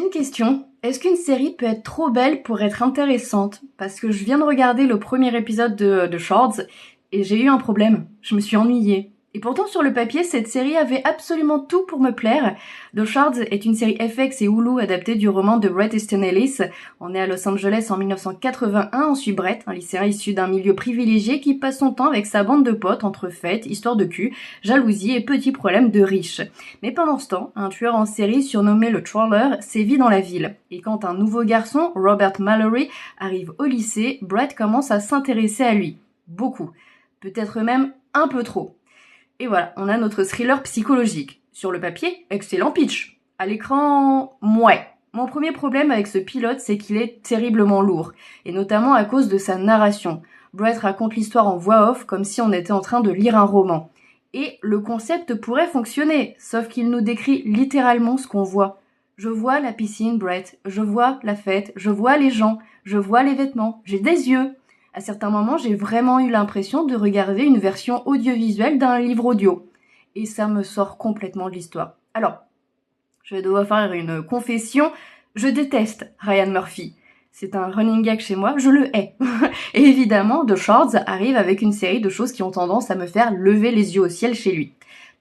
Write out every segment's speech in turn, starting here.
une question. Est-ce qu'une série peut être trop belle pour être intéressante? Parce que je viens de regarder le premier épisode de Shards et j'ai eu un problème. Je me suis ennuyée. Et pourtant sur le papier, cette série avait absolument tout pour me plaire. The Shards est une série FX et Hulu adaptée du roman de Bret Easton Ellis. On est à Los Angeles en 1981, on suit Bret, un lycéen issu d'un milieu privilégié qui passe son temps avec sa bande de potes entre fêtes, histoires de cul, jalousie et petits problèmes de riches. Mais pendant ce temps, un tueur en série surnommé le Trawler sévit dans la ville. Et quand un nouveau garçon, Robert Mallory, arrive au lycée, Bret commence à s'intéresser à lui. Beaucoup. Peut-être même un peu trop. Et voilà, on a notre thriller psychologique. Sur le papier, excellent pitch. À l'écran, mouais. Mon premier problème avec ce pilote, c'est qu'il est terriblement lourd, et notamment à cause de sa narration. Bret raconte l'histoire en voix off comme si on était en train de lire un roman. Et le concept pourrait fonctionner, sauf qu'il nous décrit littéralement ce qu'on voit. Je vois la piscine, Bret, je vois la fête, je vois les gens, je vois les vêtements, j'ai des yeux. À certains moments, j'ai vraiment eu l'impression de regarder une version audiovisuelle d'un livre audio. Et ça me sort complètement de l'histoire. Alors, je vais devoir faire une confession. Je déteste Ryan Murphy. C'est un running gag chez moi, je le hais. Et évidemment, The Shards arrive avec une série de choses qui ont tendance à me faire lever les yeux au ciel chez lui.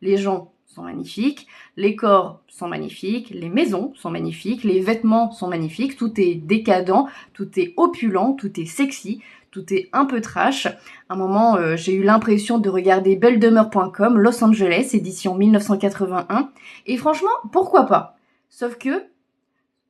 Les gens sont magnifiques, les corps sont magnifiques, les maisons sont magnifiques, les vêtements sont magnifiques, tout est décadent, tout est opulent, tout est sexy. Tout est un peu trash. À un moment, j'ai eu l'impression de regarder belledemeure.com, Los Angeles, édition 1981. Et franchement, pourquoi pas? Sauf que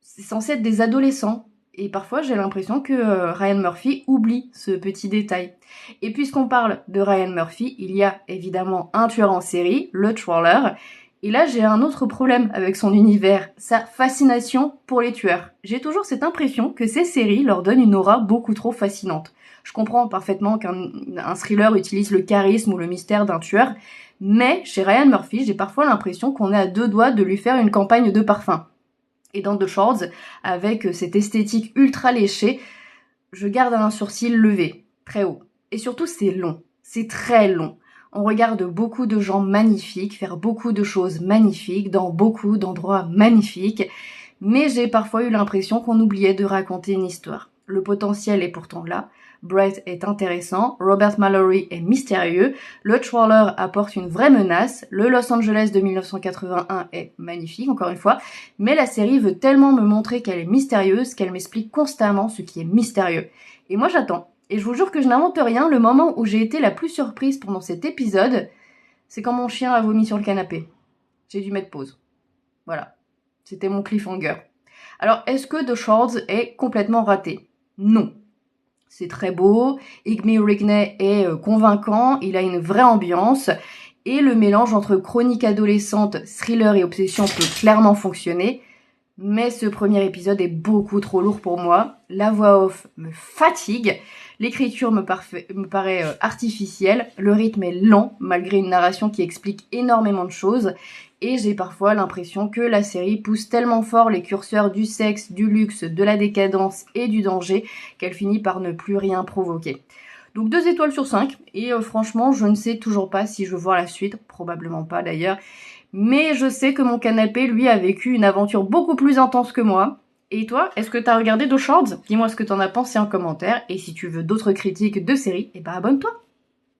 c'est censé être des adolescents. Et parfois, j'ai l'impression que Ryan Murphy oublie ce petit détail. Et puisqu'on parle de Ryan Murphy, il y a évidemment un tueur en série, le Trawler. Et là, j'ai un autre problème avec son univers, sa fascination pour les tueurs. J'ai toujours cette impression que ces séries leur donnent une aura beaucoup trop fascinante. Je comprends parfaitement qu'un thriller utilise le charisme ou le mystère d'un tueur, mais chez Ryan Murphy, j'ai parfois l'impression qu'on est à deux doigts de lui faire une campagne de parfum. Et dans The Shards, avec cette esthétique ultra léchée, je garde un sourcil levé, très haut. Et surtout, c'est long. C'est très long. On regarde beaucoup de gens magnifiques faire beaucoup de choses magnifiques dans beaucoup d'endroits magnifiques, mais j'ai parfois eu l'impression qu'on oubliait de raconter une histoire. Le potentiel est pourtant là. Bret est intéressant, Robert Mallory est mystérieux, le Trawler apporte une vraie menace, le Los Angeles de 1981 est magnifique, encore une fois, mais la série veut tellement me montrer qu'elle est mystérieuse qu'elle m'explique constamment ce qui est mystérieux. Et moi j'attends. Et je vous jure que je n'invente rien, le moment où j'ai été la plus surprise pendant cet épisode, c'est quand mon chien a vomi sur le canapé. J'ai dû mettre pause. Voilà. C'était mon cliffhanger. Alors, est-ce que The Shards est complètement raté? Non. C'est très beau, Igmi Rigney est convaincant, il a une vraie ambiance, et le mélange entre chronique adolescente, thriller et obsession peut clairement fonctionner. Mais ce premier épisode est beaucoup trop lourd pour moi. La voix off me fatigue. L'écriture me paraît artificielle. Le rythme est lent, malgré une narration qui explique énormément de choses. Et j'ai parfois l'impression que la série pousse tellement fort les curseurs du sexe, du luxe, de la décadence et du danger qu'elle finit par ne plus rien provoquer. Donc 2 étoiles sur 5. Et franchement, je ne sais toujours pas si je veux voir la suite. Probablement pas d'ailleurs. Mais je sais que mon canapé, lui, a vécu une aventure beaucoup plus intense que moi. Et toi, est-ce que t'as regardé The Shards? Dis-moi ce que t'en as pensé en commentaire. Et si tu veux d'autres critiques de séries, eh ben abonne-toi.